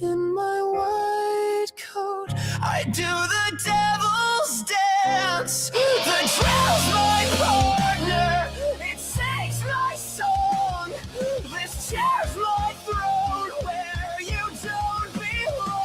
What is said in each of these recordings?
In my white coat, I do the devil's dance. The drill's my partner, it sings my song. This chair's my throne where you don't belong.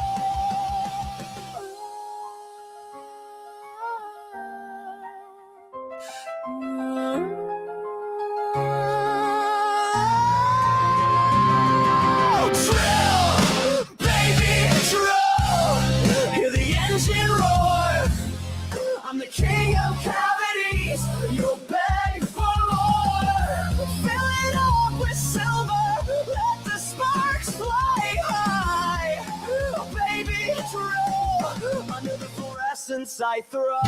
Drill, baby, drill. Hear the engine roar. I'm the king of cavities. You'll beg for more. Fill it up with silver. Let the sparks fly high. Oh, baby, drill. Under the fluorescence I thrive.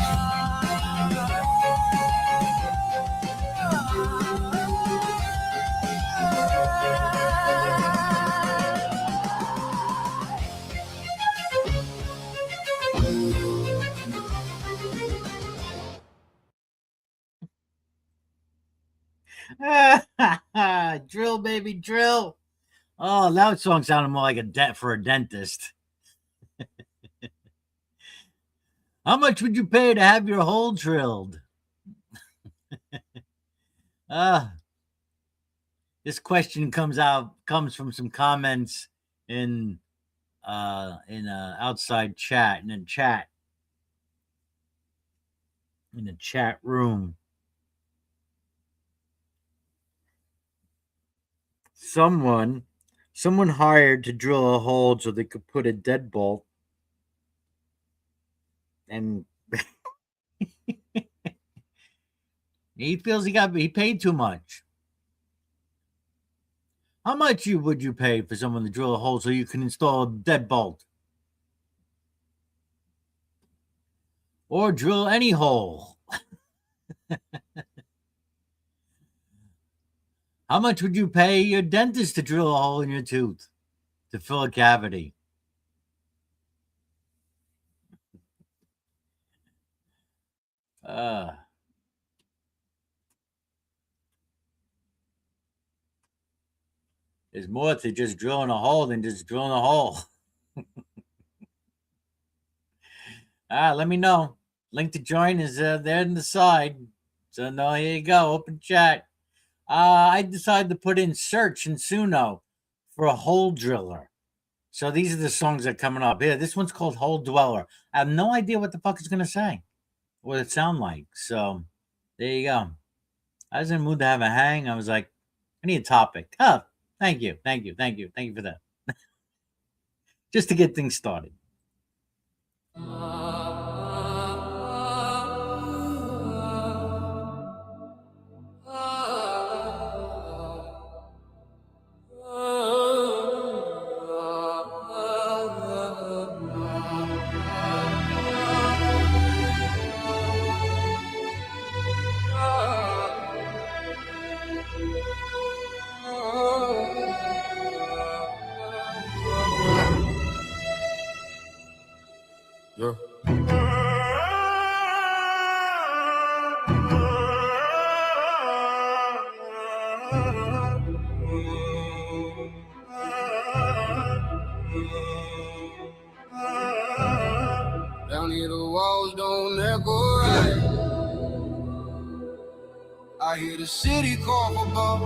Drill, baby, drill. Oh, that song sounded more like a dentist. How much would you pay to have your hole drilled? This question comes from some comments in outside chat, in the chat room. Someone hired to drill a hole so they could put a deadbolt, and he feels he paid too much. How much would you pay for someone to drill a hole so you can install a deadbolt? Or drill any hole? How much would you pay your dentist to drill a hole in your tooth to fill a cavity? There's more to just drilling a hole than just drilling a hole. Let me know. Link to join is there in the side. So no, here you go. Open chat. I decided to put in search in Suno for a hole driller. So these are the songs that are coming up. Here, this one's called Hole Dweller. I have no idea what the fuck it's going to say. What it sound like. So there you go. I was in the mood to have a hang. I was like, I need a topic. Oh, thank you for that. Just to get things started. Yeah. Down here the walls don't echo right. I hear the city call for Bob,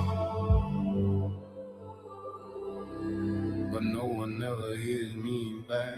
but no one ever hears me back.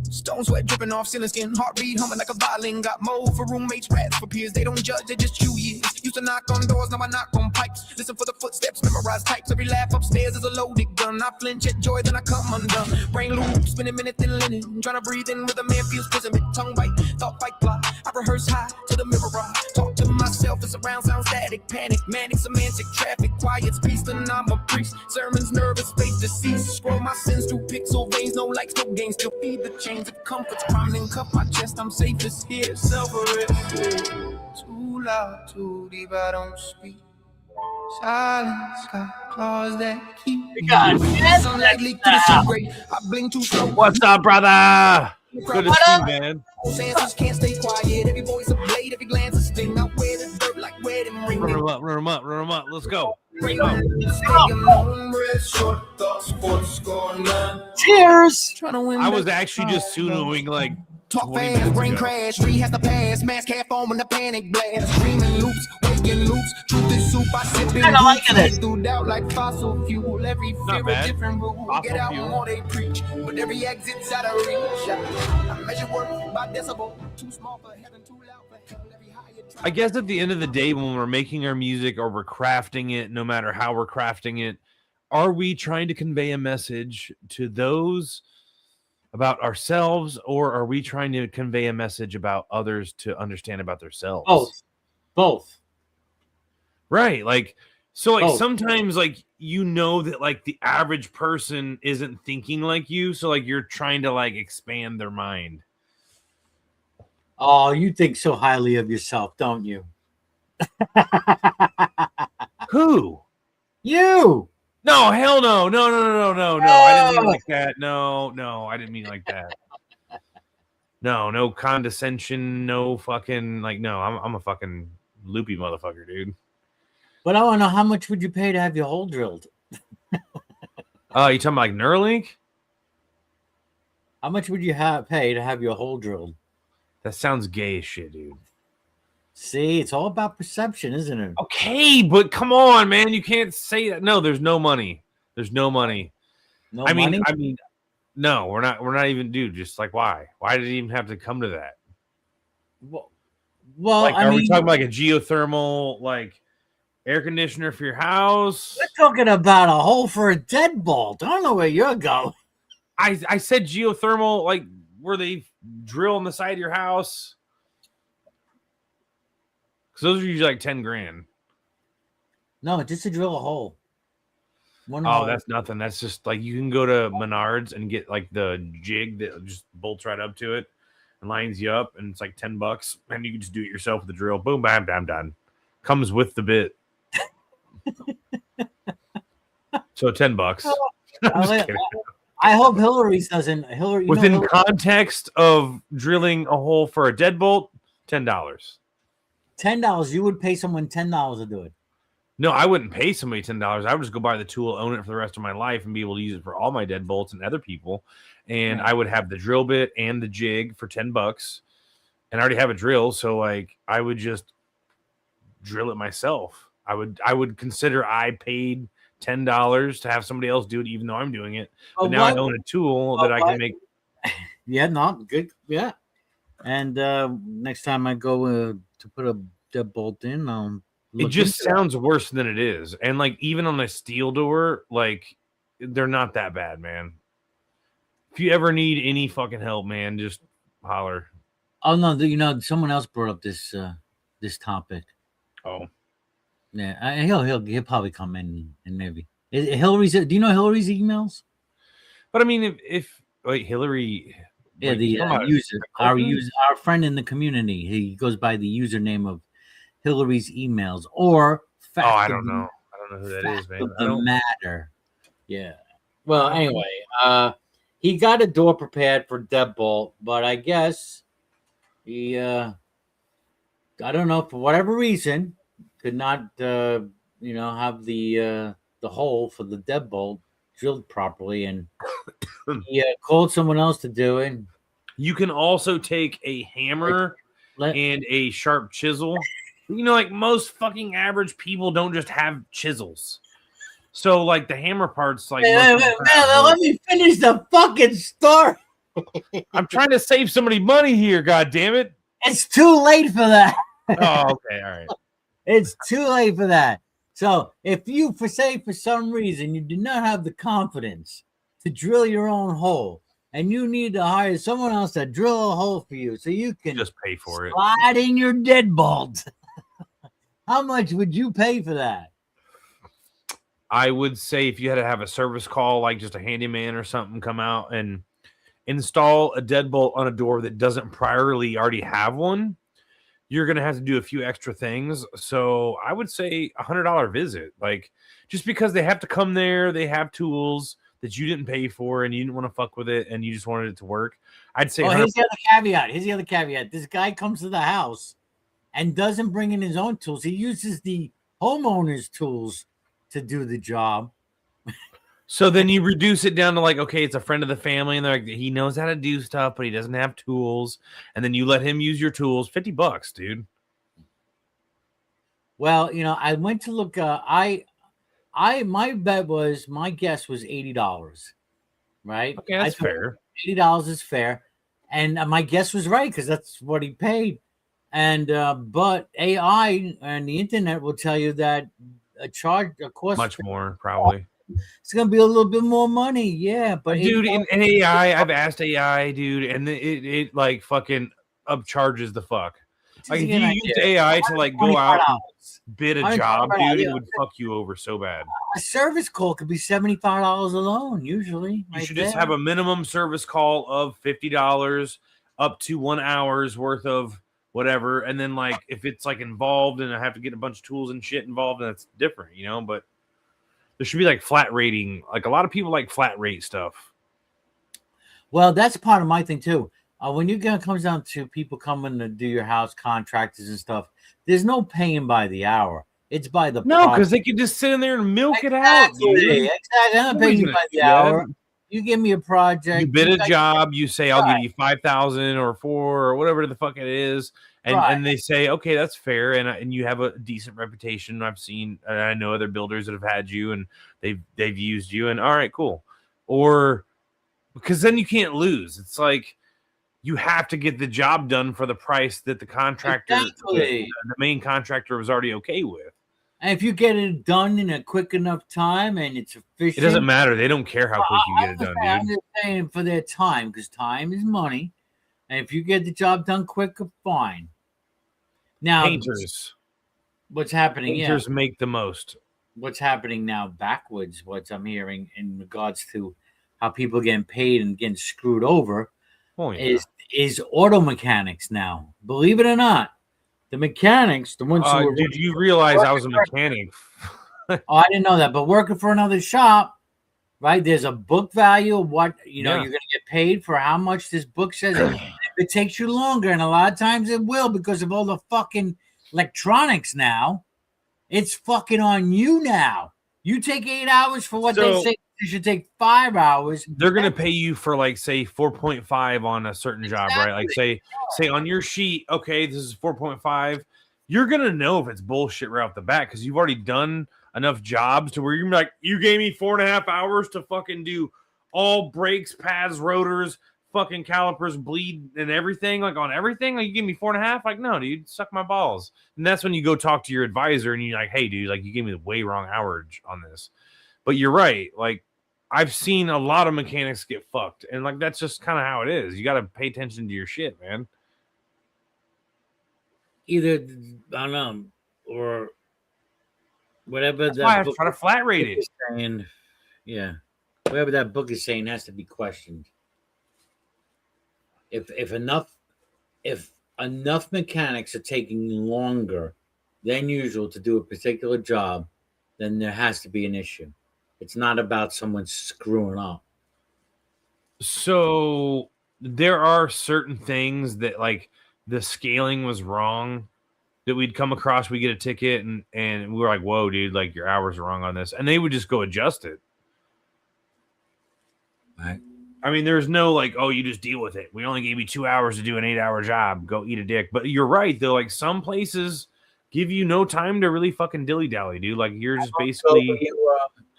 Stone sweat dripping off ceiling skin, heartbeat humming like a violin. Got mold for roommates, rats for peers. They don't judge, they just chew years. Used to knock on doors, now I knock on pipes. Listen for the footsteps, memorize types. Every laugh upstairs is a loaded gun. I flinch at joy, then I come undone. Brain loop, spinning minute thin linen. Trying to breathe in with a man feels prison. Tongue bite, thought fight fly. I rehearse high to the mirror eye. Talk to myself, it's around sound static. Panic, manic, semantic, traffic. Quiet's peace, then I'm a priest. Sermons, nervous, faith deceased. Scroll my sins through pixel veins. No likes, no gains. Still feed the chains of comforts. Primed and cuff my chest, I'm safest here. Self-arrest. Too loud, too deep, I don't speak. Silence got claws that keep me. Unlikely to disintegrate. I blink too slow. What's up, brother? Good to see you, man. Answers can't stay quiet. Every voice a blade, every glance a sting. I wear the dirt like wedding ring. Run him up. Let's go. Cheers. I was actually just sunoing like Talk 20 fast, minutes brain ago. crash, rehash the past, mask half on when the panic blast, screaming loops, waking loops, truth is soup, I sip in Kinda hoops, liking it. through doubt like fossil fuel, every Not fear a bad. different rule, Fossil get out fuel. more they preach, but every exit's out of reach, I measure work by decibel, too small for heaven, too loud for hell, every higher try. I guess at the end of the day, when we're making our music or we're crafting it, no matter how we're crafting it, are we trying to convey a message to those about ourselves, or are we trying to convey a message about others to understand about themselves? Both. Right. Like, so like Both. sometimes like that like the average person isn't thinking like you, so like you're trying to like expand their mind. Oh, you think so highly of yourself, don't you? Who? You. No, hell no. No. I didn't mean it like that. No, I didn't mean it like that. No condescension, no fucking like no, I'm a fucking loopy motherfucker, dude. But I want to know, how much would you pay to have your hole drilled? You talking about like Neuralink? How much would you pay to have your hole drilled? That sounds gay as shit, dude. See, it's all about perception, isn't it? Okay, but come on, man. You can't say that. No, there's no money. There's no money. No I money? mean, no, we're not even, dude. Just like, why? Why did it even have to come to that? Well, Like, I are mean, we talking about like a geothermal like air conditioner for your house? we're talking about a hole for a deadbolt. I don't know where you're going. I said geothermal, like where they drill on the side of your house. Because those are usually like 10 grand. No, just to drill a hole. One Oh, hole. that's nothing. That's just like you can go to Menards and get like the jig that just bolts right up to it and lines you up, and it's like $10, and you can just do it yourself with the drill. Boom, bam, bam, done. Comes with the bit. So $10. I'm just kidding. I hope Hillary's doesn't. Hillary, you Within know, context of drilling a hole for a deadbolt, $10. $10. You would pay someone $10 to do it. No, I wouldn't pay somebody $10. I would just go buy the tool, own it for the rest of my life, and be able to use it for all my deadbolts and other people. And I would have the drill bit and the jig for $10. And I already have a drill, so like I would just drill it myself. I would consider I paid $10 to have somebody else do it, even though I'm doing it. But now I own a tool that I can make. Yeah, not good. Yeah. And next time I go to put a deadbolt in, It just sounds worse than it is. And like even on a steel door, like they're not that bad, man. If you ever need any fucking help, man, just holler. Oh no, you know, someone else brought up this topic. Oh. Yeah, he'll probably come in and maybe Hillary's. Do you know Hillary's emails? But I mean, if like Hillary, Yeah, like, the user, our friend in the community, he goes by the username of Hillary's emails or fact. I don't know. I don't know who that is, man. The matter. Yeah. Well, anyway, he got a door prepared for deadbolt, but I guess he, I don't know, for whatever reason, could not, have the hole for the deadbolt drilled properly, and he called someone else to do it. You can also take a hammer and a sharp chisel. You know, like most fucking average people don't just have chisels. So, like the hammer part's like. Let me finish the fucking story. I'm trying to save somebody money here. God damn it! It's too late for that. Oh, okay, all right. It's too late for that. So, if you, for some reason, you do not have the confidence to drill your own hole, and you need to hire someone else to drill a hole for you, so you can just pay for it. Slide in your deadbolt. How much would you pay for that? I would say if you had to have a service call, like just a handyman or something, come out and install a deadbolt on a door that doesn't priorly already have one, you're going to have to do a few extra things. So I would say $100 visit. Like, just because they have to come there, they have tools that you didn't pay for and you didn't want to fuck with it and you just wanted it to work. I'd say. Here's the other caveat. This guy comes to the house and doesn't bring in his own tools. He uses the homeowner's tools to do the job. So then you reduce it down to like, okay, it's a friend of the family, and they're like, he knows how to do stuff, but he doesn't have tools. And then you let him use your tools. $50, dude. Well, I went to look. My guess was $80, right? Okay, I that's thought fair. $80 is fair, and my guess was right because that's what he paid. And but AI and the internet will tell you that a cost Much more, probably. it's going to be a little bit more money. Yeah, but Dude, in $80 AI, I've asked AI, dude, and it like fucking upcharges the fuck. just Like to if get you an used idea. AI to like go out and $25. bid a $125, job, dude, yeah. it would fuck you over so bad. A service call could be $75 alone, usually, You right should there. just have a minimum service call of $50 up to 1 hour's worth of whatever. And then like if it's like involved and I have to get a bunch of tools and shit involved, and that's different, but there should be like flat rating. Like a lot of people like flat rate stuff. Well, that's part of my thing too. When it comes down to people coming to do your house, contractors and stuff, there's no paying by the hour. It's by the No, because project. they could just sit in there and milk it out, dude. Exactly. I'm not paying you by the hour. You give me a project. You bid a job. You say, "I'll give you 5,000 or 4 or whatever the fuck it is," and they say, "Okay, that's fair." And you have a decent reputation. I've seen, and I know other builders that have had you, and they've used you. And all right, cool. Or because then you can't lose. It's like you have to get the job done for the price that the contractor, the main contractor, was already okay with. And if you get it done in a quick enough time and it's efficient, it doesn't matter. They don't care how quick you get it done, dude. I'm just saying for their time, because time is money. And if you get the job done quick, fine. Now, painters, what's happening? Painters make the most. What's happening now backwards? What I'm hearing in regards to how people are getting paid and getting screwed over is auto mechanics now. Believe it or not. The mechanics, the ones who did you realize I was a mechanic? I didn't know that, but working for another shop, right? There's a book value of what you're going to get paid for how much this book says. If it takes you longer, and a lot of times it will because of all the fucking electronics now. It's fucking on you now. You take 8 hours for what they say you should take 5 hours. They're gonna pay you for like say 4.5 on a certain job, right? Like say on your sheet, okay, this is 4.5. You're gonna know if it's bullshit right off the bat because you've already done enough jobs to where you're like, you gave me 4.5 hours to fucking do all brakes, pads, rotors, fucking calipers, bleed, and everything, like on everything. Like you give me 4.5, like no, dude, suck my balls. And that's when you go talk to your advisor and you're like, hey, dude, like you gave me the way wrong hourage on this. But you're right, like. I've seen a lot of mechanics get fucked, and like that's just kind of how it is. You got to pay attention to your shit, man. Either I don't know, or whatever. That's why I try to flat rate it. Saying, yeah, whatever that book is saying has to be questioned. If enough mechanics are taking longer than usual to do a particular job, then there has to be an issue. It's not about someone screwing up. So there are certain things that like the scaling was wrong that we'd come across. We get a ticket and we were like, whoa, dude, like your hours are wrong on this. And they would just go adjust it. Right. I mean, there's no like, oh, you just deal with it. We only gave you 2 hours to do an 8-hour job. Go eat a dick. But you're right, though. Like some places give you no time to really fucking dilly-dally, dude. Like you're just basically...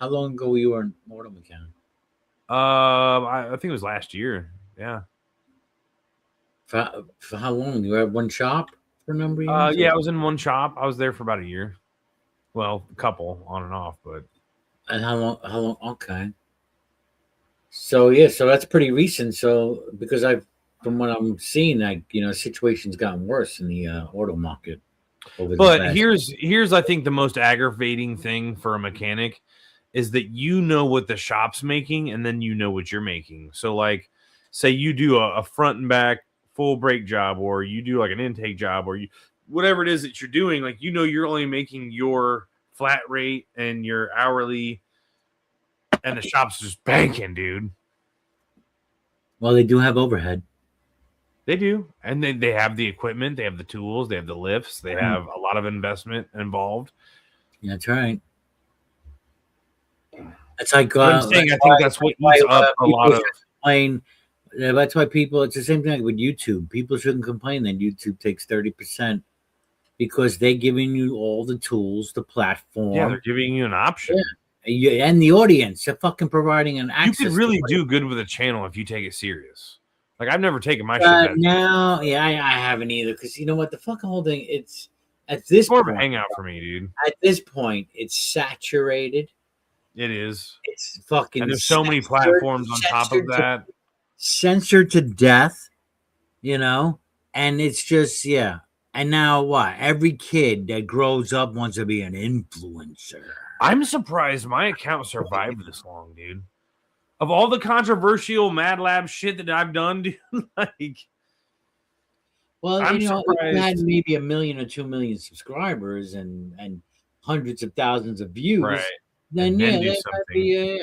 How long ago were you an auto mechanic? I think it was last year. Yeah. For how long? You had one shop for a number of years? Yeah, I was in one shop. I was there for about a year. Well, a couple on and off, but. And how long? Okay. So yeah, so that's pretty recent. So because from what I'm seeing, like situation's gotten worse in the auto market. But here's I think the most aggravating thing for a mechanic is that you know what the shop's making and then you know what you're making. So like say you do a front and back full brake job, or you do like an intake job, or you whatever it is that you're doing, like you're only making your flat rate and your hourly, and the shop's just banking, dude. Well, they do have overhead. They do. And they have the equipment, they have the tools, they have the lifts, they have a lot of investment involved. Yeah, that's right. It's like But I'm saying, I think that's what eats up a lot of. Complain. That's why people. It's the same thing with YouTube. People shouldn't complain that YouTube takes 30% because they're giving you all the tools, the platform. Yeah, they're giving you an option. Yeah. And the audience. They're fucking providing an access. You could really do good with a channel if you take it serious. Like, I've never taken my shit that no, yeah, I haven't either. Because you know what, the fucking whole thing. It's at this more point, of a hangout for me, dude. At this point, it's saturated. It is. It's fucking. And there's so many platforms on top of that. Censored to death, and it's just And now what? Every kid that grows up wants to be an influencer. I'm surprised my account survived this long, dude. Of all the controversial Mad Lab shit that I've done, dude, like. Well, if you had maybe 1 million or 2 million subscribers and hundreds of thousands of views, right. then that might be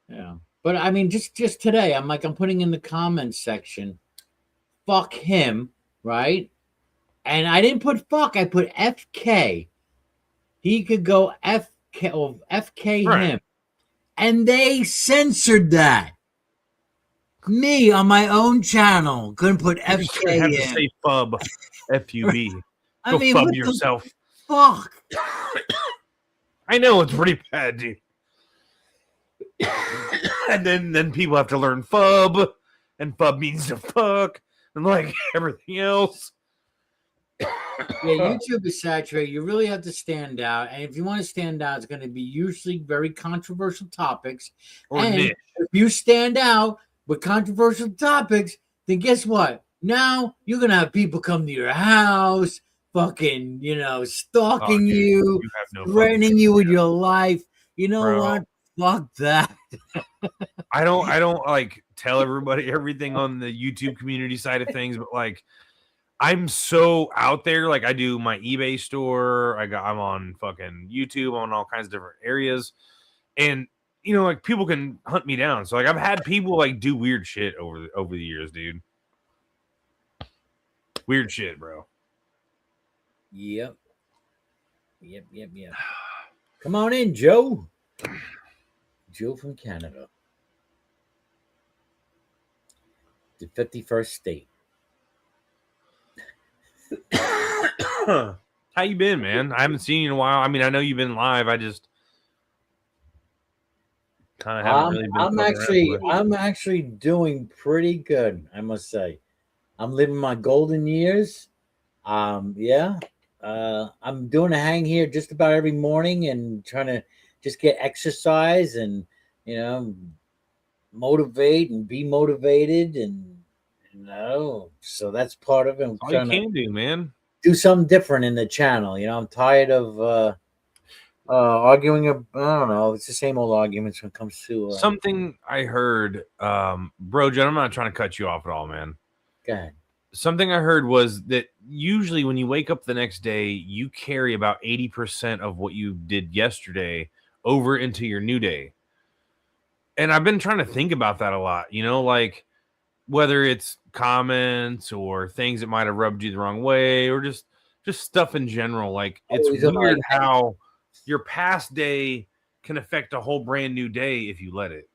yeah. But I mean, just today, I'm putting in the comments section, fuck him, right? And I didn't put fuck, I put FK. He could go FK or FK right. him. And they censored that. Me on my own channel couldn't put FK have in. To say fub, FUB. I mean, fub yourself. Fuck. I know it's pretty bad, dude. And then people have to learn fub, and fub means to fuck, and like everything else. Yeah, YouTube is saturated. You really have to stand out, and if you want to stand out, it's going to be usually very controversial topics. And niche. If you stand out with controversial topics, then guess what? Now you're going to have people come to your house, fucking, stalking you threatening you with your life. You know what? Fuck that. I don't like tell everybody everything on the YouTube community side of things, but like I'm so out there. Like I do my eBay store. I'm on fucking YouTube on all kinds of different areas, and like people can hunt me down. So like I've had people like do weird shit over the years, dude. Weird shit, bro. Yep. Come on in, Joe. Joe from Canada. The 51st state. How you been, man? I haven't seen you in a while. I mean, I know you've been live. I just kind of haven't really been. I'm actually doing pretty good, I must say. I'm living my golden years. I'm doing a hang here just about every morning and trying to just get exercise and motivate and be motivated and so that's part of it. I'm all you can do, man. Do something different in the channel. I'm tired of arguing. I don't know. It's the same old arguments when it comes to something I heard, bro. Jen, I'm not trying to cut you off at all, man. Go ahead. Something I heard was that usually when you wake up the next day, you carry about 80% of what you did yesterday over into your new day. And I've been trying to think about that a lot, like whether it's comments or things that might have rubbed you the wrong way or just stuff in general. Like it's weird how your past day can affect a whole brand new day if you let it.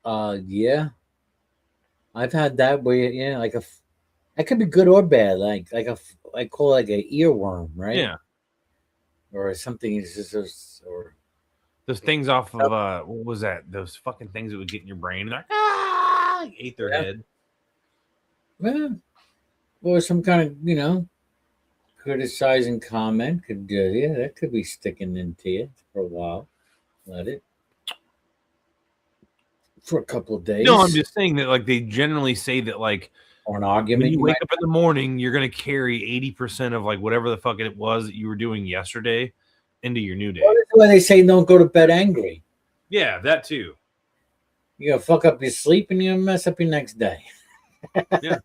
Yeah. I've had that where it could be good or bad, I call it like an earworm, right? Yeah. Or something is just or those things off of what was that? Those fucking things that would get in your brain, like ate their head. Yeah. Or some kind of criticizing comment could that could be sticking into you for a while. Let it for a couple of days. No, I'm just saying that like they generally say that like or an argument. When you wake up in the morning, you're gonna carry 80% of like whatever the fuck it was that you were doing yesterday into your new day. Well, that's why they say don't go to bed angry. Yeah, that too. You're gonna fuck up your sleep and you're gonna mess up your next day. Yeah.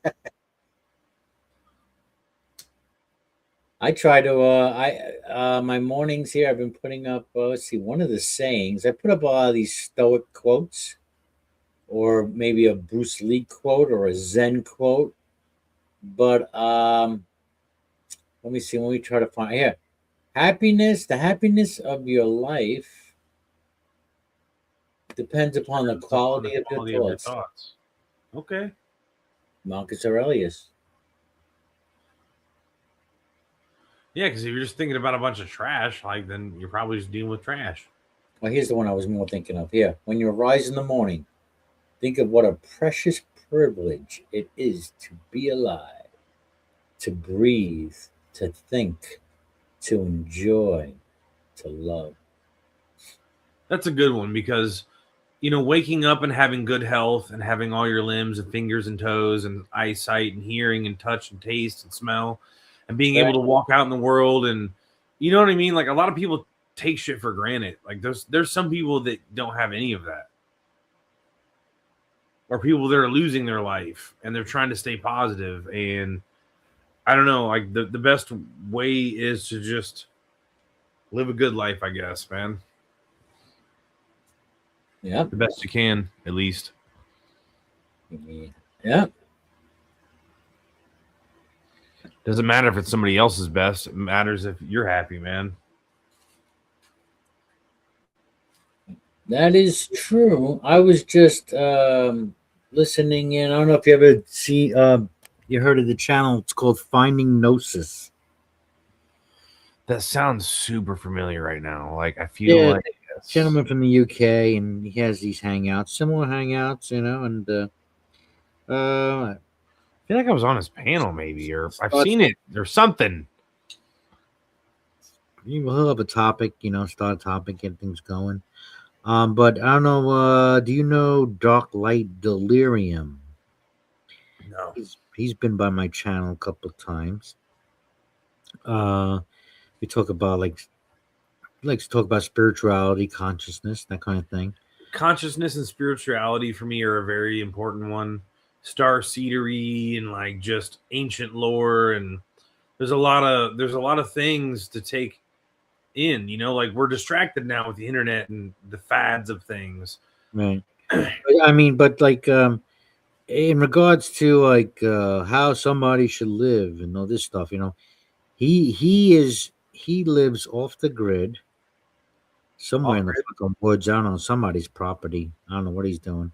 I try to my mornings here I've been putting up let's see, one of the sayings. I put up a lot of these stoic quotes or maybe a Bruce Lee quote or a Zen quote. But let me see, let me try to find here. The happiness of your life depends upon the Upon the quality of your quality of your thoughts. thoughts. Okay. Marcus Aurelius. Yeah, because if you're just thinking about a bunch of trash, like then you're probably just dealing with trash. Well, here's the one I was more thinking of. Here, when you arise in the morning, think of what a precious privilege it is to be alive, to breathe, to think, to enjoy, to love. That's a good one because waking up and having good health and having all your limbs and fingers and toes and eyesight and hearing and touch and taste and smell and being able Right. to walk out in the world and you know what I mean? Like a lot of people take shit for granted. Like there's some people that don't have any of that. Or people that are losing their life and they're trying to stay positive and I don't know, like the best way is to just live a good life, I guess, man. Yeah. The best you can, at least. Yeah. Doesn't matter if it's somebody else's best. It matters if you're happy, man. That is true. I was just listening in. I don't know if you ever see you heard of the channel. It's called Finding Gnosis. That sounds super familiar right now. Like I feel Yeah, like gentleman from the UK, and he has these hangouts, similar hangouts, and I feel like I was on his panel, maybe, or I've starts- seen it or something. he'll have a topic, start a topic, get things going. But I don't know. Do you know Dark Light Delirium? No. He's been by my channel a couple of times. We talk about likes to talk about spirituality, consciousness, that kind of thing. Consciousness and spirituality for me are a very important one. Star seedery and like just ancient lore, and there's a lot of things to take in. Like we're distracted now with the internet and the fads of things. Right. I mean, but like in regards to how somebody should live and all this stuff, he lives off the grid somewhere in the fucking woods. I don't know, somebody's property. I don't know what he's doing.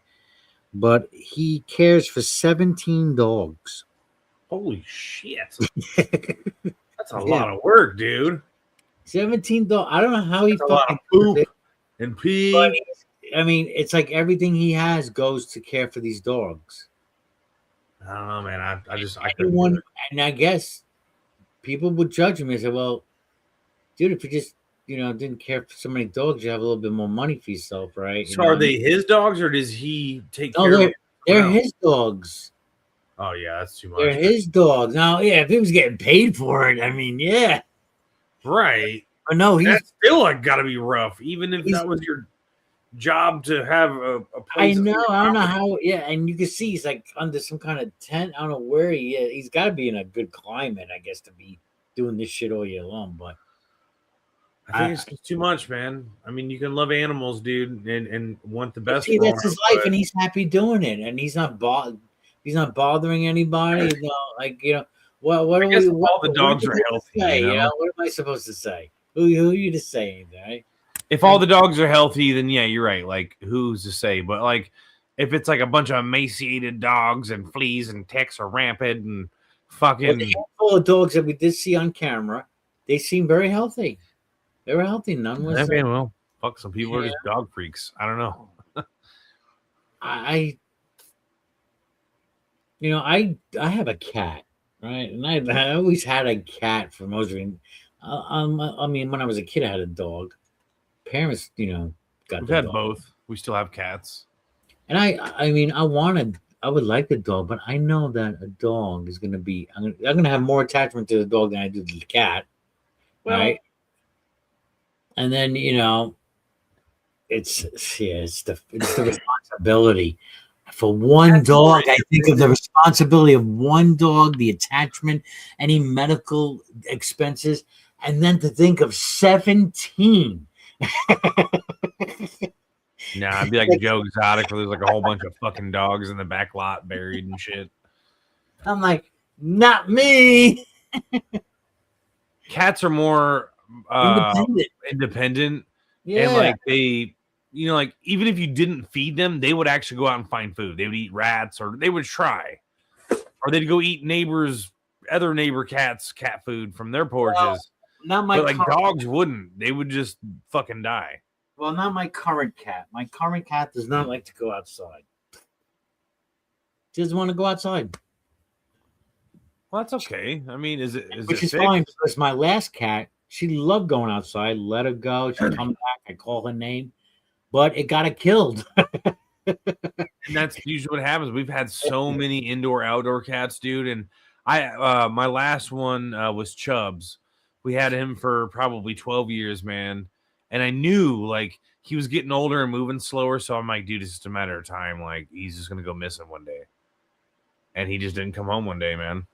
But he cares for 17 dogs. Holy shit. That's a Yeah. lot of work, dude. 17 dogs. I don't know how he That's a lot of fucking poop and pee. But I mean, it's like everything he has goes to care for these dogs. I don't know, man. I couldn't do Everyone, it. and I guess people would judge him and say, "Well, dude, if you just didn't care for so many dogs, you have a little bit more money for yourself, right?" So are they his dogs or does he take No, care of they're them? his dogs. Oh yeah, that's too much. They're his dogs. Now, yeah, if he was getting paid for it, I mean, yeah. Right. But no, That's still like gotta be rough, even if that was your job to have a I place. know. I don't know how. Yeah, and you can see he's like under some kind of tent. I don't know where he is. He's got to be in a good climate, I guess, to be doing this shit all year long. But I think it's just too much, man. I mean, you can love animals, dude, and want the best. See, for that's them, his life, and he's happy doing it, and he's not bothering anybody. What I are guess we? all the dogs what are healthy. say, what am I supposed to say? Who are you to say anything? Right? If all the dogs are healthy, then yeah, you're right. Like, who's to say? But like, if it's like a bunch of emaciated dogs and fleas and ticks are rampant and fucking. Well, the handful of dogs that we did see on camera, they seem very healthy. They were healthy. None was. Okay, well, fuck. Some people are just dog freaks. I don't know. I have a cat, right? And I always had a cat for most of it. I mean, when I was a kid, I had a dog. Parents, got We've the had dog. both. We still have cats. And I mean, I would like the dog, but I know that a dog is going to be, I'm going to have more attachment to the dog than I do to the cat, right? And then, it's the responsibility for one dog. I think of the responsibility of one dog, the attachment, any medical expenses, and then to think of 17. Nah, I'd be like Joe Exotic, where there's like a whole bunch of fucking dogs in the back lot buried and shit. I'm like, not me. Cats are more independent. Yeah. And like they, like even if you didn't feed them, they would actually go out and find food. They would eat rats, or they would try, or they'd go eat other neighbor cats' cat food from their porches. Not my But like dogs wouldn't. They would just fucking die. Well, not my current cat. My current cat does not like to go outside. She doesn't want to go outside. Well, that's okay. I mean, Which is fine, because my last cat, she loved going outside. Let her go. She'd come back. I call her name. But it got her killed. And that's usually what happens. We've had so many indoor outdoor cats, dude. And my last one was Chubbs. We had him for probably 12 years, man. And I knew like he was getting older and moving slower. So I'm like, dude, it's just a matter of time. Like he's just gonna go missing one day. And he just didn't come home one day, man.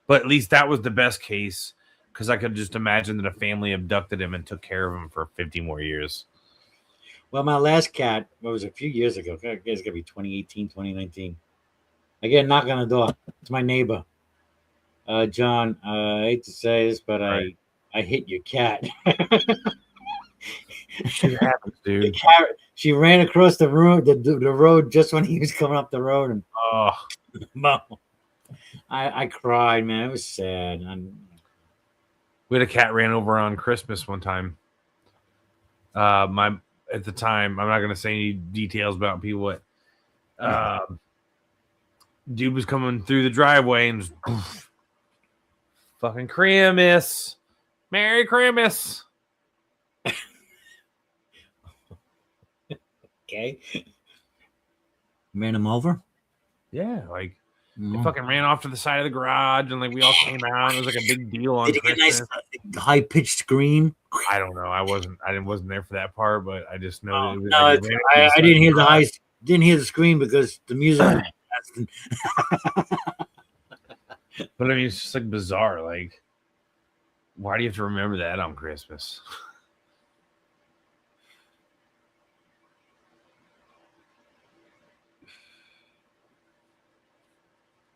But at least that was the best case, because I could just imagine that a family abducted him and took care of him for 50 more years. Well, my last cat, what was it, a few years ago? I guess it's going to be 2018, 2019. I get a knock on the door. It's my neighbor. John, I hate to say this, but right. I hit your cat. Shit happens, dude. She ran across the road, the road just when he was coming up the road. And I cried, man. It was sad. We had a cat ran over on Christmas one time. At the time, I'm not going to say any details about people. Dude was coming through the driveway and was fucking Christmas. Merry Christmas. Okay. Ran him over? Yeah, like they fucking ran off to the side of the garage, and like we all came out. It was like a big deal on Christmas. Nice, high pitched scream. I don't know. I wasn't there for that part, but I just know. I didn't hear didn't hear the scream because the music. But I mean, it's just like bizarre. Like, why do you have to remember that on Christmas?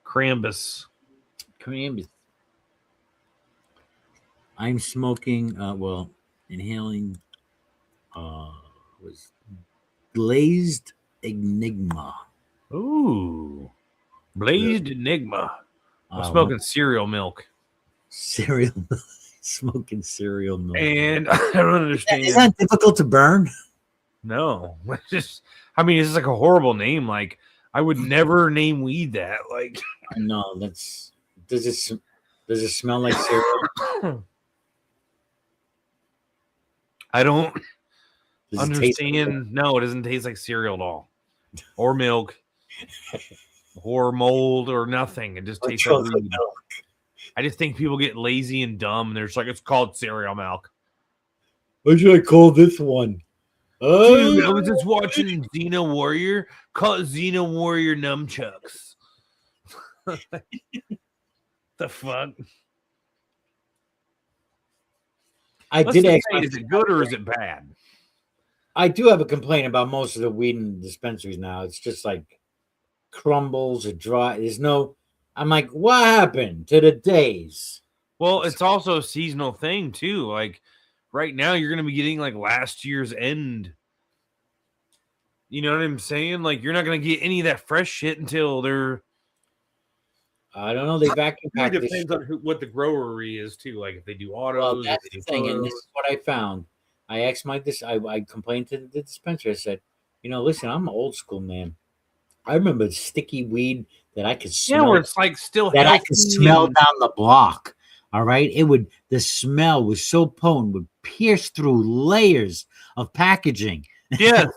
Krampus. I'm smoking, inhaling was glazed Enigma. Ooh. Blazed Enigma. I'm smoking cereal milk. Smoking cereal milk. And I don't understand. Is that difficult to burn? No. It's just like a horrible name. Like, I would never name weed that. Like, no, does it smell like cereal? I don't understand. No, it doesn't taste like cereal at all, or milk, or mold, or nothing. It just tastes like weed. I just think people get lazy and dumb, and they're just like, it's called cereal milk. What should I call this one? Dude, I was just watching Xena Warrior. Call it Xena Warrior Nunchucks. The fuck? Let's did ask. Is it good or is it bad? I do have a complaint about most of the weed in dispensaries now. It's just like crumbles or dry. There's no. I'm like, what happened to the days? Well, it's also a seasonal thing too. Like right now, you're going to be getting like last year's end. You know what I'm saying? Like you're not going to get any of that fresh shit until they're. I don't know. They vacuum pack. It depends on what the growery is too. Like if they do autos. Well, that's the thing, and this is what I found. I asked I complained to the dispensary. I said, listen, I'm an old school man. I remember sticky weed that I could smell. Yeah, where it's like still that I could smell down the block. All right, the smell was so potent, would pierce through layers of packaging. Yes.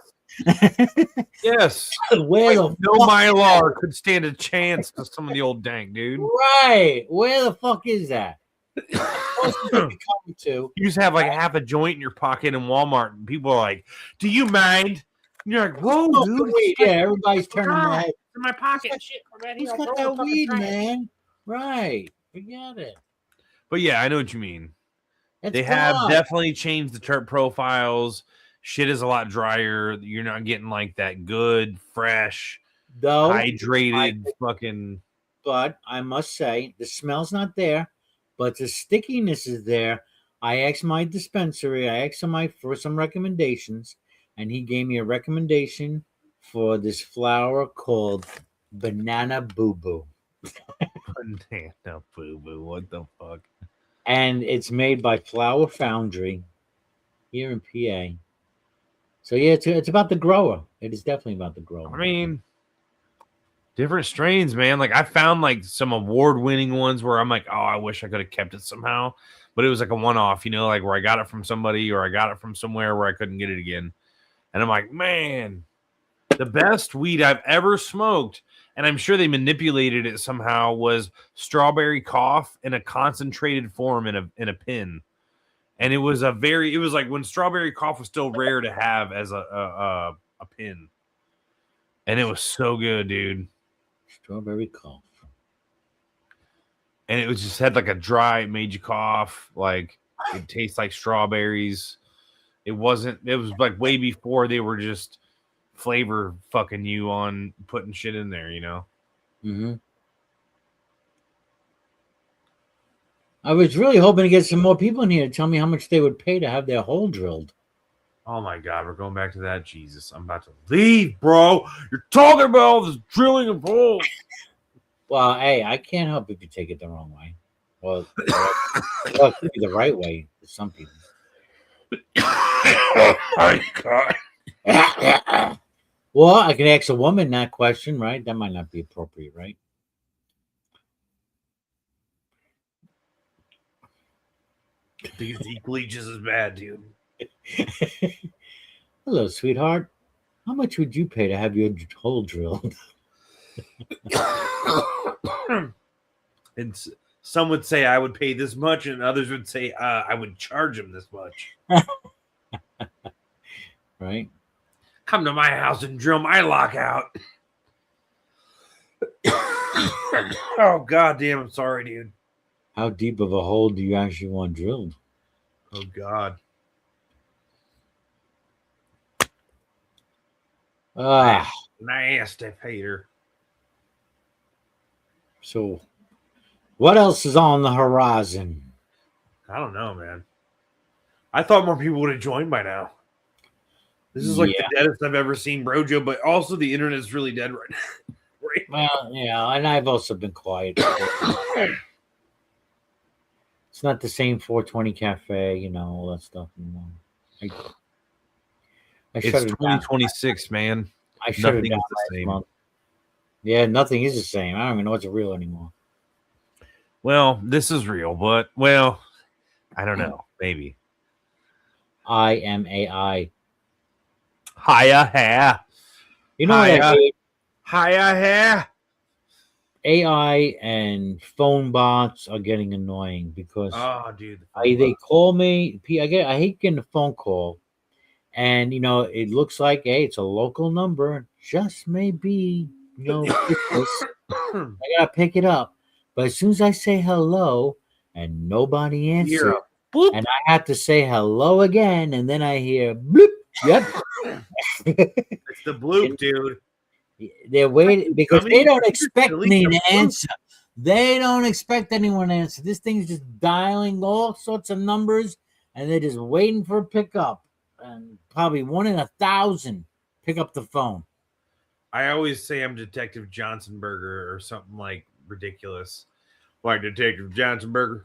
Yes. Where no Mylar could stand a chance to some of the old dank, dude. Right. Where the fuck is that? You just have like half a joint in your pocket in Walmart, and people are like, "Do you mind?" And you're like, "Whoa, dude!" Yeah, everybody's turning their head. In my pocket. He's got that weed, man. Right. Forget it. But yeah, I know what you mean. They have definitely changed the terp profiles. Shit is a lot drier. You're not getting like that good, fresh, hydrated fucking. But I must say, the smell's not there, but the stickiness is there. I asked my dispensary, I asked him for some recommendations, and he gave me a recommendation for this flower called Banana Boo Boo. Banana boo boo. What the fuck? And it's made by Flower Foundry here in PA. So yeah, it's about the grower. It is definitely about the grower. I mean, different strains, man. Like I found like some award-winning ones where I'm like, oh, I wish I could have kept it somehow. But it was like a one-off, like where I got it from somebody or I got it from somewhere where I couldn't get it again. And I'm like, man, the best weed I've ever smoked, and I'm sure they manipulated it somehow, was strawberry cough in a concentrated form in a pin. And it was like when strawberry cough was still rare to have as a pin. And it was so good, dude. Strawberry cough. And it was just had like a dry, it made you cough. Like it tastes like strawberries. It was like way before they were just flavor fucking you on putting shit in there, Mm-hmm. I was really hoping to get some more people in here to tell me how much they would pay to have their hole drilled. Oh my God, we're going back to that. Jesus, I'm about to leave, bro. You're talking about all this drilling of holes. Well, hey, I can't help if you take it the wrong way. Well, it could be the right way for some people. Oh my God. Well, I can ask a woman that question, right? That might not be appropriate, right? I think it's equally just as bad, dude. Hello, sweetheart. How much would you pay to have your hole drilled? And some would say I would pay this much, and others would say I would charge him this much. Right? Come to my house and drill my lockout. Oh, God damn. I'm sorry, dude. How deep of a hole do you actually want drilled? Oh, God. Nasty Peter. So, what else is on the horizon? I don't know, man. I thought more people would have joined by now. This is like the deadest I've ever seen Brojo, but also the internet is really dead right now. Right? Well, yeah, and I've also been quiet. It's not the same 420 cafe, all that stuff anymore. It's 2026, man. I shut it Nothing down is the same. month. Yeah, nothing is the same. I don't even know what's real anymore. Well, this is real, but I don't know. Maybe. I am AI. Hiya hair. You know what I hate? Hiya hair. AI and phone bots are getting annoying because dude, they call me. I hate getting a phone call, and it looks like it's a local number. Just maybe business. I gotta pick it up, but as soon as I say hello and nobody answers, and I have to say hello again, and then I hear bloop. Yep, it's the bloop, dude. They're waiting because they don't expect me to answer. They don't expect anyone to answer. This thing's just dialing all sorts of numbers, and they're just waiting for a pickup. And probably 1 in 1,000 pick up the phone. I always say I'm Detective Johnsonberger or something like ridiculous. Like Detective Johnsonberger.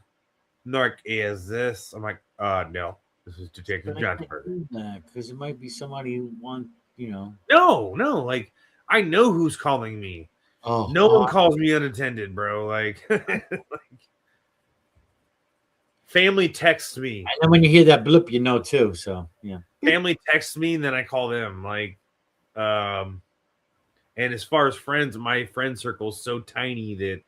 Like, is this? I'm like, no. This is Detective Johnsonberger. Because it might be somebody who wants, No, like, I know who's calling me. Oh, no one calls me unattended, bro. Like, family texts me. And then when you hear that bloop, you know too. So yeah. Family texts me, and then I call them. Like, and as far as friends, my friend circle is so tiny that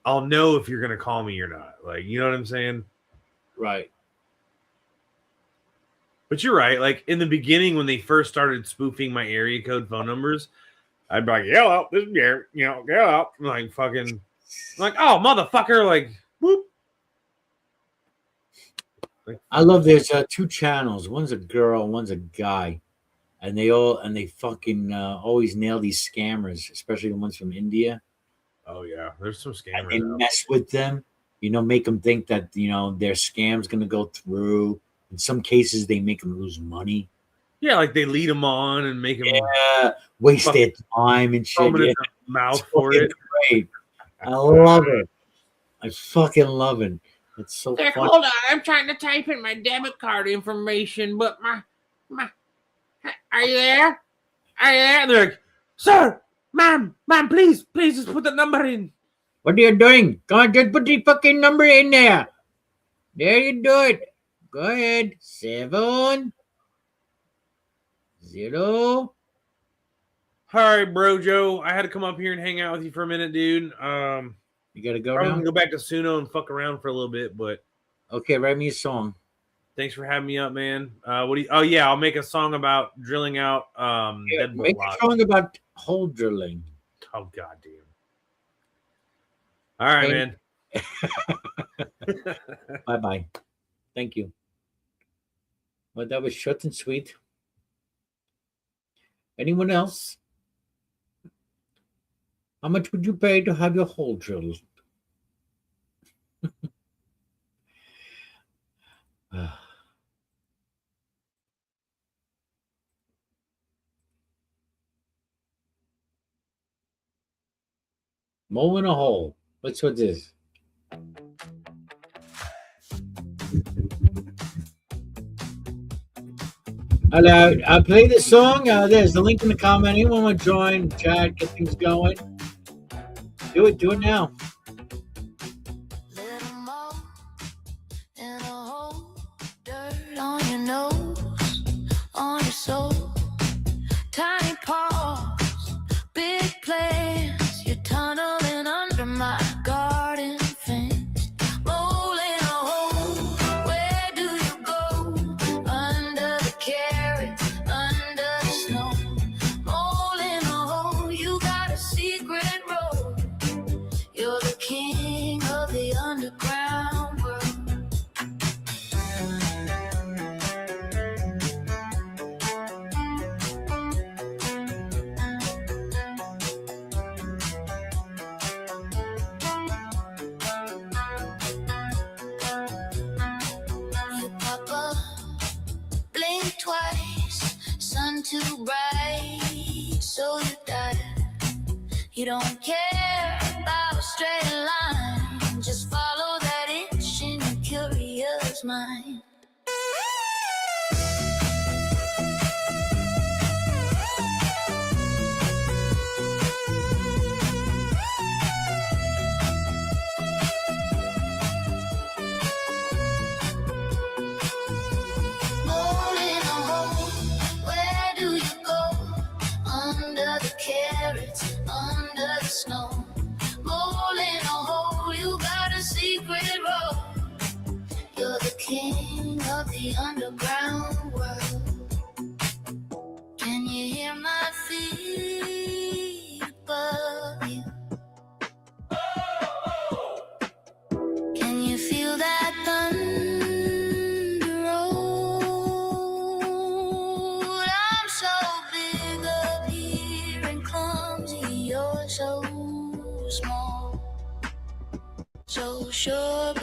I'll know if you're gonna call me or not. Like, you know what I'm saying? Right. But you're right. Like in the beginning, when they first started spoofing my area code phone numbers, I'd be like, "Hello, this is Gary." Hello. I'm like fucking, like, oh motherfucker, like, whoop. I love there's 2 channels. One's a girl, one's a guy, and they fucking always nail these scammers, especially the ones from India. Oh yeah, there's some scammers. And they mess with them, make them think that their scam's gonna go through. In some cases, they make them lose money. Yeah, like they lead them on and make them waste their time and shit. Yeah. Mouth for it. Great. I love it. I fucking love it. It's so funny. Hold on, I'm trying to type in my debit card information, but my are you there? Are you there? They're like, sir, ma'am, please just put the number in. What are you doing? Go on, just put the fucking number in there. There you do it. Go ahead. 7 0. All right, bro, Joe. I had to come up here and hang out with you for a minute, dude. You gotta go I'm now? gonna go back to Suno and fuck around for a little bit, but okay, write me a song. Thanks for having me up, man. What do you? Oh yeah, I'll make a song about drilling out. Make a song about hole drilling. Oh goddamn! All right, man. Bye. Thank you. Well, that was short and sweet. Anyone else? How much would you pay to have your hole drilled? Mole in a hole. What's this? I'll play the song. There's the link in the comment. Anyone want to join, chat, get things going? Do it now. Little more in a hole, dirt on your nose, on your soul. Tiny paws, big plans. You're tunneling under my garden fence. Mole in a hole, where do you go? Under the carrots, under the snow. Mole in a hole, you got a secret road. You're the king of the underground world. You pop up, blink twice, sun too bright, so you die. You don't care about a straight line, just follow that itch in your curious mind. Mole in a hole, where do you go? Under the carrots, under the snow. Mole in a hole, you got a secret road. You're the king of the underground world. Can you hear my feet above you? Can you feel that thunder roll? I'm so big up here and clumsy, you're so small. So sure,